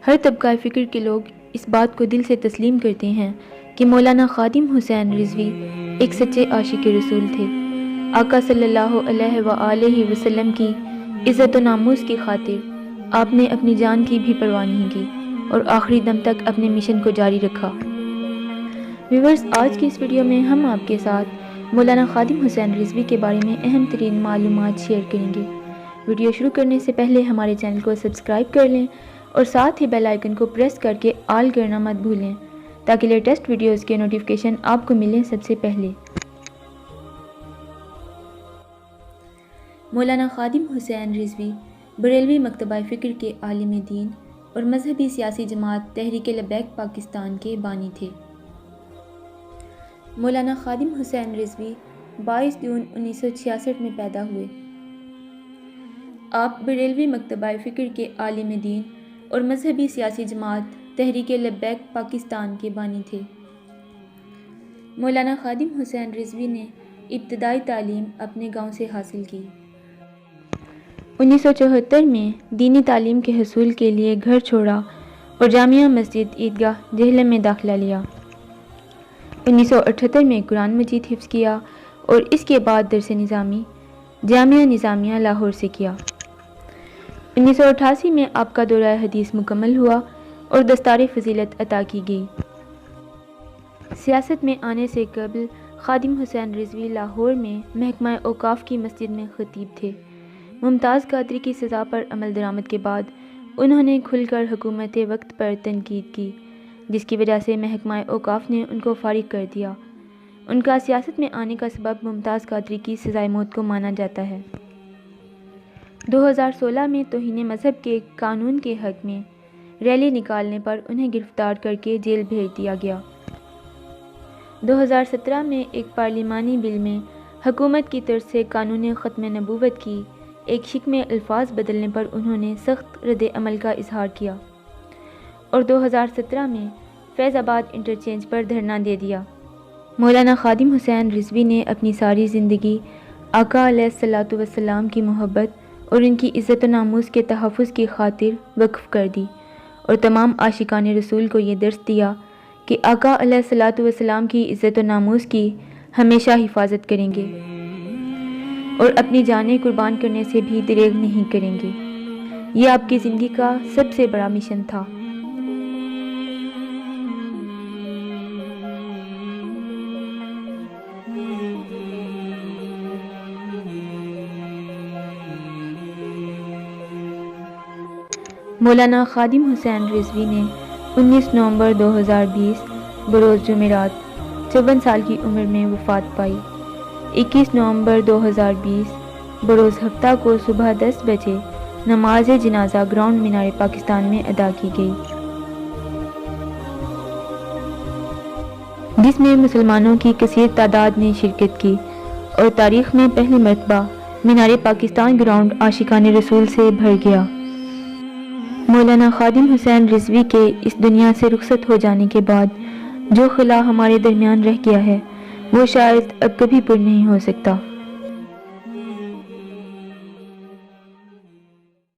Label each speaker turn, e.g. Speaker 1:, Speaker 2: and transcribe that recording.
Speaker 1: ہر طبقہ فکر کے لوگ اس بات کو دل سے تسلیم کرتے ہیں کہ مولانا خادم حسین رضوی ایک سچے عاشق رسول تھے۔ آقا صلی اللہ علیہ وآلہ وسلم کی عزت و ناموس کی خاطر آپ نے اپنی جان کی بھی پرواہ نہیں کی اور آخری دم تک اپنے مشن کو جاری رکھا۔ ویورز، آج کی اس ویڈیو میں ہم آپ کے ساتھ مولانا خادم حسین رضوی کے بارے میں اہم ترین معلومات شیئر کریں گے۔ ویڈیو شروع کرنے سے پہلے ہمارے چینل کو سبسکرائب کر لیں اور ساتھ ہی بیل آئیکن کو پریس کر کے آل کرنا مت بھولیں تاکہ لیٹسٹ ویڈیوز کے نوٹیفیکیشن آپ کو ملیں سب سے پہلے۔ مولانا خادم حسین رضوی بریلوی مکتبہ فکر کے عالم دین اور مذہبی سیاسی جماعت تحریک لبیک پاکستان کے بانی تھے۔ مولانا خادم حسین رضوی 22 جون 1966 میں پیدا ہوئے۔ آپ بریلوی مکتبہ فکر کے عالم دین اور مذہبی سیاسی جماعت تحریک لبیک پاکستان کے بانی تھے۔ مولانا خادم حسین رضوی نے ابتدائی تعلیم اپنے گاؤں سے حاصل کی۔ 1974 میں دینی تعلیم کے حصول کے لیے گھر چھوڑا اور جامعہ مسجد عیدگاہ جہلم میں داخلہ لیا۔ 1978 میں قرآن مجید حفظ کیا اور اس کے بعد درس نظامی جامعہ نظامیہ لاہور سے کیا۔ 1988 میں آپ کا دورہ حدیث مکمل ہوا اور دستار فضیلت عطا کی گئی۔ سیاست میں آنے سے قبل خادم حسین رضوی لاہور میں محکمہ اوقاف کی مسجد میں خطیب تھے۔ ممتاز قادری کی سزا پر عمل درآمد کے بعد انہوں نے کھل کر حکومت وقت پر تنقید کی، جس کی وجہ سے محکمہ اوقاف نے ان کو فارغ کر دیا۔ ان کا سیاست میں آنے کا سبب ممتاز قادری کی سزائے موت کو مانا جاتا ہے۔ 2016 میں توہین مذہب کے قانون کے حق میں ریلی نکالنے پر انہیں گرفتار کر کے جیل بھیج دیا گیا۔ 2017 میں ایک پارلیمانی بل میں حکومت کی طرف سے قانون ختم نبوت کی ایک شق میں الفاظ بدلنے پر انہوں نے سخت رد عمل کا اظہار کیا اور 2017 میں فیض آباد انٹرچینج پر دھرنا دے دیا۔ مولانا خادم حسین رضوی نے اپنی ساری زندگی آقا علیہ الصلوۃ والسلام کی محبت اور ان کی عزت و ناموس کے تحفظ کی خاطر وقف کر دی اور تمام عاشقان رسول کو یہ درس دیا کہ آقا علیہ الصلوۃ والسلام کی عزت و ناموس کی ہمیشہ حفاظت کریں گے اور اپنی جانیں قربان کرنے سے بھی دریغ نہیں کریں گے۔ یہ آپ کی زندگی کا سب سے بڑا مشن تھا۔ مولانا خادم حسین رضوی نے 19 نومبر 2020 بروز جمعرات 54 سال کی عمر میں وفات پائی۔ 21 نومبر 2020 بروز ہفتہ کو صبح 10 بجے نماز جنازہ گراؤنڈ مینار پاکستان میں ادا کی گئی، جس میں مسلمانوں کی کثیر تعداد نے شرکت کی اور تاریخ میں پہلی مرتبہ مینار پاکستان گراؤنڈ عاشقان رسول سے بھر گیا۔ مولانا خادم حسین رضوی کے اس دنیا سے رخصت ہو جانے کے بعد جو خلا ہمارے درمیان رہ گیا ہے وہ شاید اب کبھی پر نہیں ہو سکتا۔